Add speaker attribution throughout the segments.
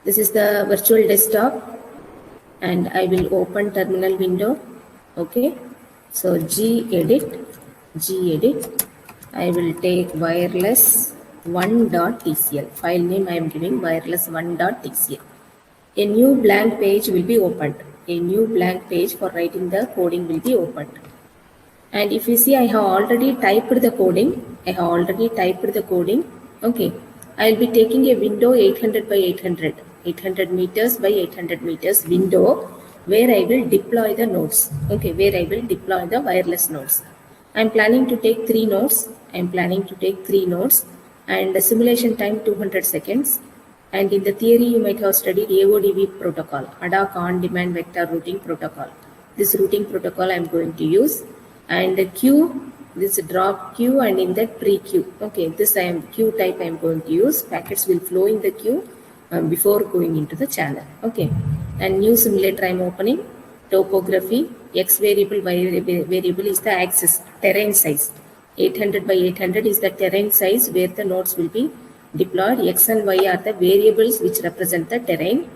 Speaker 1: This is the virtual desktop, and I will open terminal window. Okay, so gedit, I will take wireless1.tcl. File name I am giving wireless1.tcl. A new blank page will be opened. A new blank page for writing the coding will be opened. And if you see, I have already typed the coding. Okay, I will be taking a window 800 by 800, 800 meters by 800 meters window where I will deploy the nodes. Okay, where I will deploy the wireless nodes. I am planning to take three nodes. And the simulation time 200 seconds. And in the theory, you might have studied AODV protocol, ad hoc on-demand vector routing protocol. This routing protocol I am going to use. And the queue, this drop queue, and in that pre-queue. Okay, this queue type I am going to use. Packets will flow in the queue before going into the channel. Okay, and new simulator I am opening. Topography, x variable, y variable is the axis, terrain size. 800 by 800 is the terrain size where the nodes will be deployed. X and Y are the variables which represent the terrain.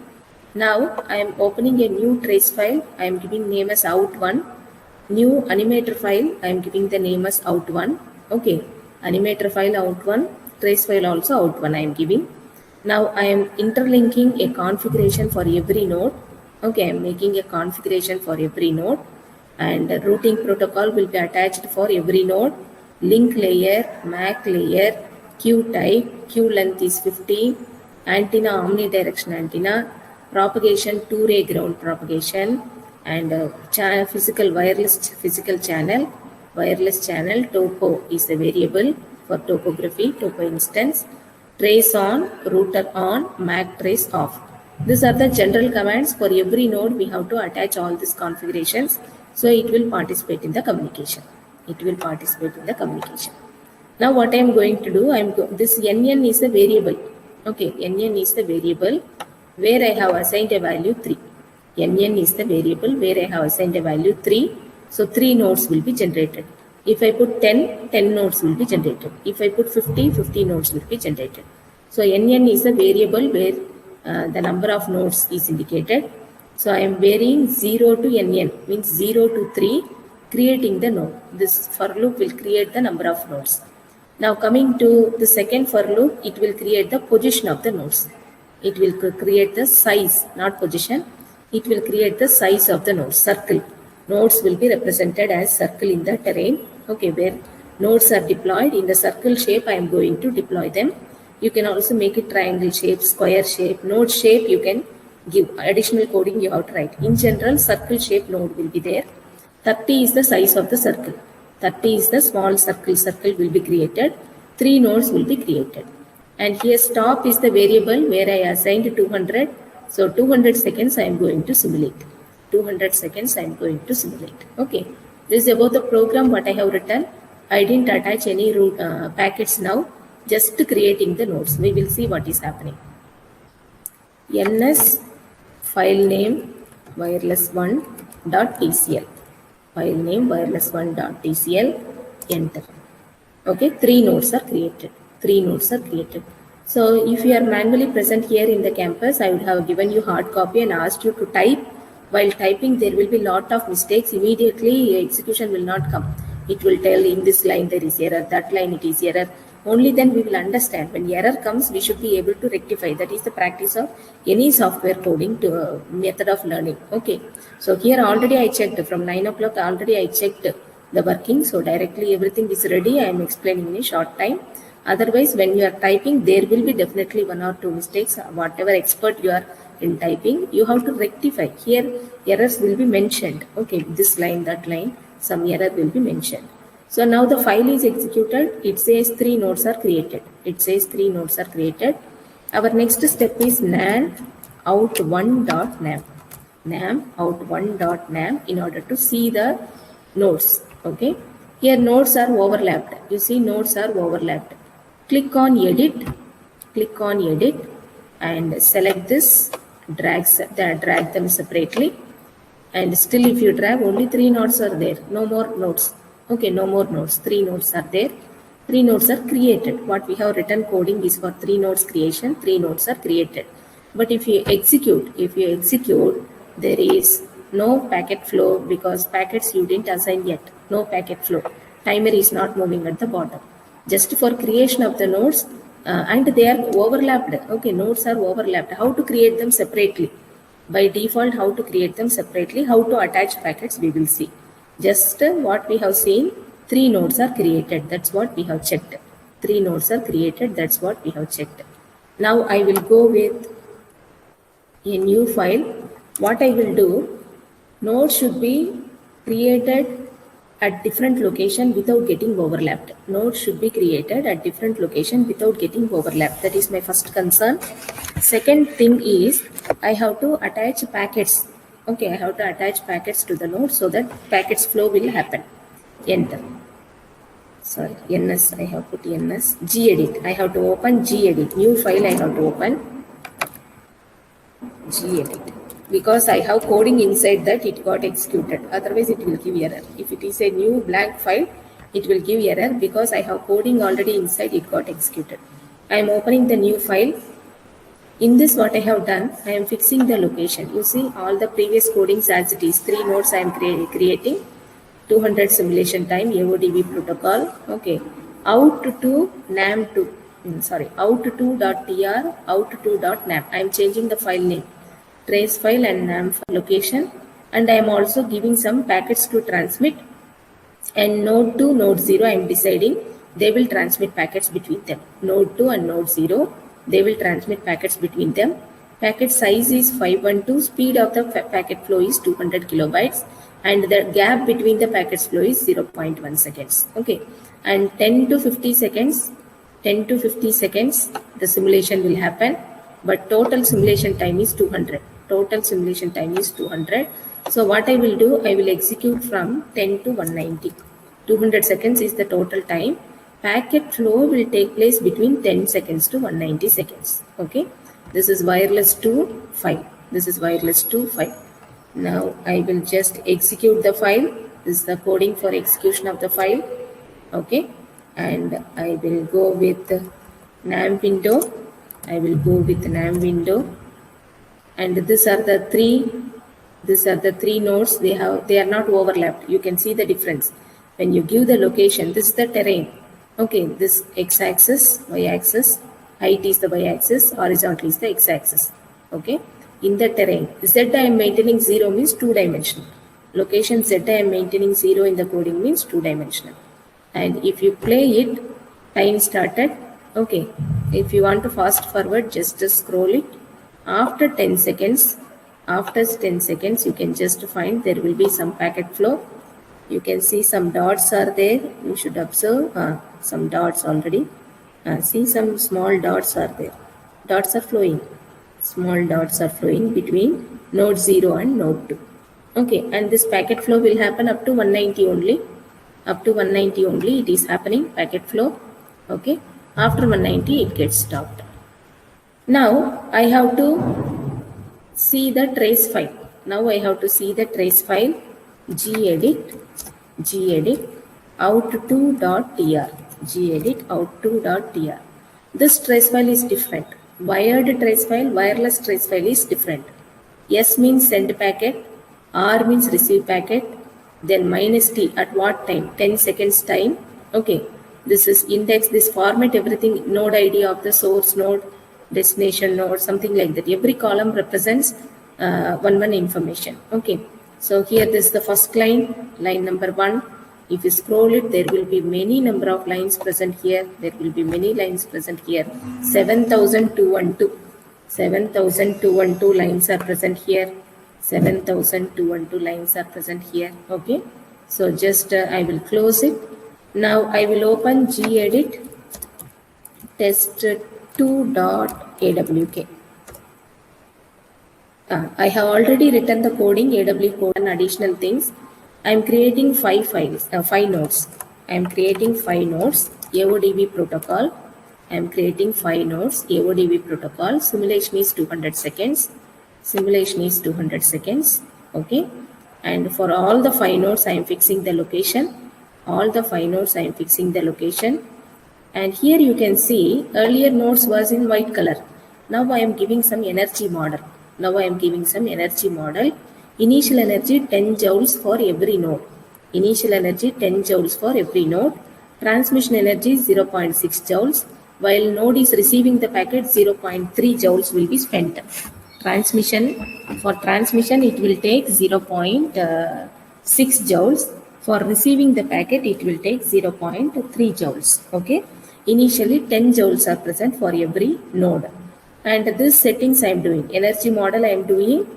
Speaker 1: Now I am opening a new trace file. I am giving name as out1. New animator file, I am giving the name as out1. Okay, animator file out1, trace file also out1 I am giving. Now I am interlinking a configuration for every node. Okay, I am making a configuration for every node, and the routing protocol will be attached for every node. Link layer, MAC layer, queue type, queue length is 50, antenna omnidirectional antenna, propagation two-ray ground propagation, and physical channel, topo is the variable for topography, topo instance, trace on, router on, MAC trace off. These are the general commands. For every node we have to attach all these configurations, so it will participate in the communication. Now what I am going to do, this NN is the variable. Okay, NN is the variable where I have assigned a value 3. NN is the variable where I have assigned a value 3. So 3 nodes will be generated. If I put 10, 10 nodes will be generated. If I put 50, 50 nodes will be generated. So NN is the variable where the number of nodes is indicated. So I am varying 0 to NN, means 0 to 3, creating the node. This for loop will create the number of nodes. Now coming to the second for loop, it will create the position of the nodes. It will create the size, not position. It will create the size of the nodes, circle. Nodes will be represented as circle in the terrain. Okay, where nodes are deployed in the circle shape, I am going to deploy them. You can also make it triangle shape, square shape, node shape. You can give additional coding you have to write. In general, circle shape node will be there. 30 is the size of the circle. 30 is the small circle. Circle will be created. 3 nodes will be created. And here stop is the variable where I assigned 200. So 200 seconds I am going to simulate. 200 seconds I am going to simulate. Okay. This is about the program what I have written. I didn't attach any packets now. Just creating the nodes. We will see what is happening. NS file name wireless1.tcl. File name wireless1.tcl. Enter. Okay, 3 nodes are created. So if you are manually present here in the campus, I would have given you hard copy and asked you to type. While typing, there will be lot of mistakes. Immediately execution will not come. It will tell in this line there is error, that line it is error. Only then we will understand. When error comes, we should be able to rectify. That is the practice of any software coding method of learning. Okay. So here already I checked from 9 o'clock. Already I checked the working. So directly everything is ready. I am explaining in a short time. Otherwise, when you are typing, there will be definitely 1 or 2 mistakes. Whatever expert you are in typing, you have to rectify. Here errors will be mentioned. Okay, this line, that line, some error will be mentioned. So now the file is executed. It says 3 nodes are created. Our next step is NAM out1.nam. NAM out1.nam in order to see the nodes. Okay. Here nodes are overlapped. You see nodes are overlapped. Click on edit and select this. Drag them separately. And still if you drag, only 3 nodes are there. No more nodes. Okay, no more nodes. 3 nodes are there. 3 nodes are created. What we have written coding is for 3 nodes creation. 3 nodes are created. But if you execute, there is no packet flow because packets you didn't assign yet. No packet flow. Timer is not moving at the bottom. Just for creation of the nodes, and they are overlapped. Okay, nodes are overlapped. How to create them separately? By default, how to create them separately? How to attach packets? We will see. Just what we have seen, 3 nodes are created. That's what we have checked. 3 nodes are created. That's what we have checked. Now I will go with a new file. What I will do, nodes should be created at different location without getting overlapped. Nodes should be created at different location without getting overlapped. That is my first concern. Second thing is I have to attach packets. Okay, I have to attach packets to the node so that packets flow will happen. Enter. Sorry, NS, I have put NS. gedit, I have to open gedit. New file I have to open. gedit. Because I have coding inside that, it got executed. Otherwise it will give error. If it is a new blank file, it will give error because I have coding already inside, it got executed. I am opening the new file. In this, what I have done, I am fixing the location. You see all the previous codings as it is. 3 nodes I am creating. 200 simulation time, AODV protocol. Okay. Out to NAM2. Out2.tr, out2.nam. I am changing the file name. Trace file and NAM location. And I am also giving some packets to transmit. And node 2, node 0, I am deciding they will transmit packets between them. Node 2 and node 0, they will transmit packets between them. Packet size is 512, speed of the packet flow is 200 kilobytes, and the gap between the packets flow is 0.1 seconds. Okay, and 10 to 50 seconds, the simulation will happen, but total simulation time is 200. Total simulation time is 200. So what I will do, I will execute from 10 to 190. 200 seconds is the total time. Packet flow will take place between 10 seconds to 190 seconds. Okay. This is wireless to file. This is wireless to file. Now I will just execute the file. This is the coding for execution of the file. Okay. And I will go with NAM window. I will go with NAM window. And these are the three nodes. They are not overlapped. You can see the difference. When you give the location, this is the terrain. Okay, this x-axis, y-axis, height is the y-axis, horizontal is the x-axis. Okay, in the terrain, Z I am maintaining 0 means 2-dimensional. Location Z I am maintaining 0 in the coding means 2-dimensional. And if you play it, time started. Okay, if you want to fast forward, just scroll it. After 10 seconds, you can just find there will be some packet flow. You can see some dots are there. You should observe some dots already. See, some small dots are there. Dots are flowing. Small dots are flowing between node 0 and node 2. Okay, and this packet flow will happen up to 190 only. Up to 190 only it is happening, packet flow. Okay, after 190 it gets stopped. Now I have to see the trace file. gedit out2.tr. gedit out2.tr. This trace file is different. Wired trace file, wireless trace file is different. S means send packet, R means receive packet, then minus T at what time? 10 seconds time. Okay, this is index, this format everything, node ID of the source node, destination node, something like that. Every column represents one information. Okay, so here this is the first line number 1. If you scroll it, there will be many number of lines present here. There will be many lines present here. 7,212 lines are present here. 7,212 lines are present here. Okay, so just I will close it. Now I will open gedit test2.awk. I have already written the coding, AW code and additional things. I am creating 5 nodes. I am creating 5 nodes, AODV protocol. I am creating 5 nodes, AODV protocol. Simulation is 200 seconds. Okay. And for all the 5 nodes, I am fixing the location. And here you can see earlier nodes was in white color. Now I am giving some energy model. Initial energy 10 joules for every node. Initial energy 10 joules for every node. Transmission energy 0.6 joules. While node is receiving the packet, 0.3 joules will be spent. For transmission, it will take 0.6 joules. For receiving the packet, it will take 0.3 joules. Okay. Initially, 10 joules are present for every node. And this settings I am doing. Energy model I am doing.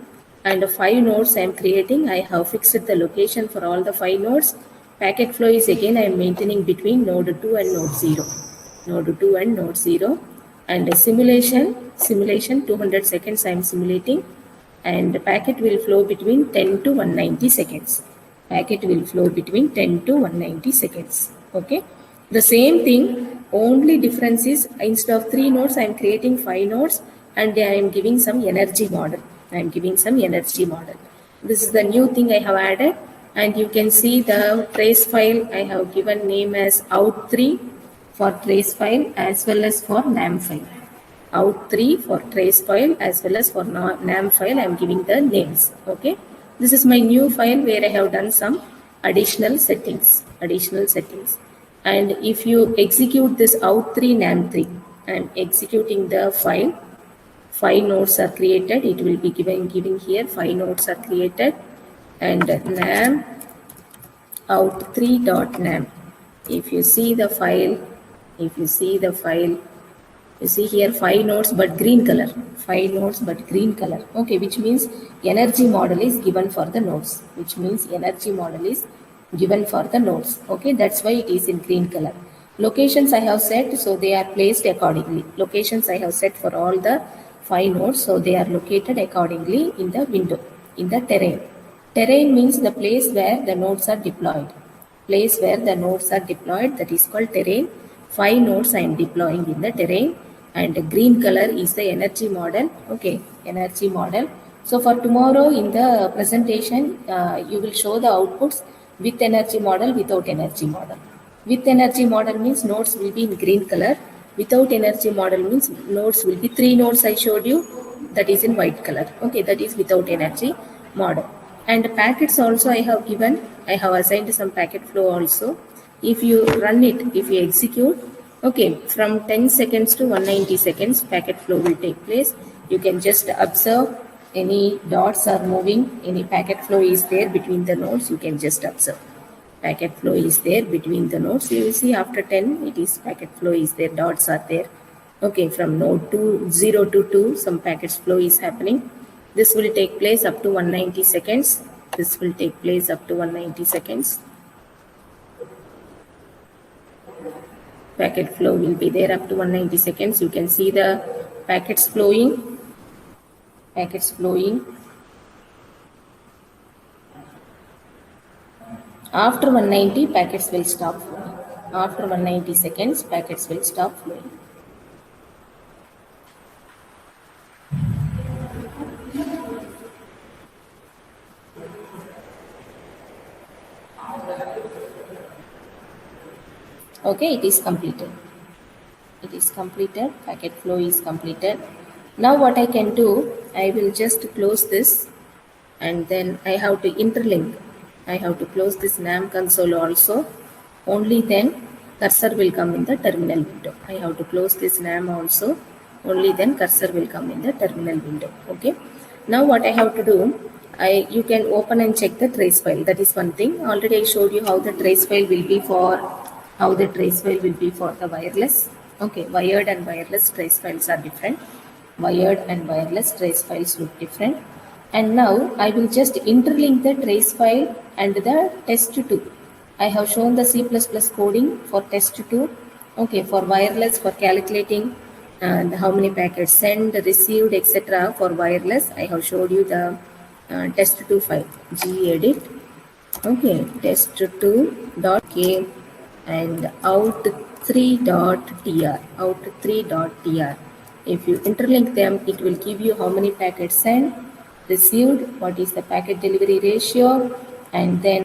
Speaker 1: And 5 nodes I am creating. I have fixed the location for all the 5 nodes. Packet flow is again I am maintaining between node 2 and node 0. And simulation 200 seconds I am simulating, and the packet will flow between 10 to 190 seconds. Okay, the same thing, only difference is instead of 3 nodes I am creating 5 nodes, and I am giving some energy model. This is the new thing I have added, and you can see the trace file I have given name as out3 for trace file as well as for NAM file. Out3 for trace file as well as for NAM file, I am giving the names. Okay, this is my new file where I have done some additional settings. And if you execute this out3 NAM3, I am executing the file. 5 nodes are created. It will be giving here 5 nodes are created, and NAM out3.nam. If you see the file, you see here 5 nodes but green color. Okay, which means energy model is given for the nodes. Okay, that's why it is in green color. Locations I have set, so they are placed accordingly. Locations I have set for all the 5 nodes, so they are located accordingly in the window, in the terrain. Terrain means the place where the nodes are deployed. That is called terrain. 5 nodes I am deploying in the terrain, and green color is the energy model. Okay, energy model. So for tomorrow in the presentation, you will show the outputs with energy model, without energy model. With energy model means nodes will be in green color. Without energy model means nodes will be 3 nodes I showed you, that is in white color. Okay, that is without energy model. And packets also I have given. I have assigned some packet flow also. If you run it, if you execute, okay, from 10 seconds to 190 seconds, packet flow will take place. You can just observe any dots are moving, any packet flow is there between the nodes, you can just observe. Packet flow is there between the nodes. You will see after 10, it is packet flow is there, dots are there. Okay, from node 0 to 2, some packets flow is happening. This will take place up to 190 seconds. Packet flow will be there up to 190 seconds. You can see the packets flowing. After 190, packets will stop flowing. After 190 seconds, packets will stop flowing. Okay, it is completed. Packet flow is completed. Now what I can do, I will just close this, and then I have to interlink. I have to close this NAM console also. Only then cursor will come in the terminal window. I have to close this NAM also. Only then cursor will come in the terminal window. Okay. Now what I have to do, you can open and check the trace file. That is one thing. Already I showed you how the trace file will be for the wireless. Okay, wired and wireless trace files are different. Wired and wireless trace files look different. And now I will just interlink the trace file and the test2. I have shown the C++ coding for test2. Okay, for wireless, for calculating and how many packets sent, received, etc. For wireless, I have showed you the test2 file, gedit. Okay, test2.k and out3.tr. If you interlink them, it will give you how many packets sent, received, what is the packet delivery ratio, and then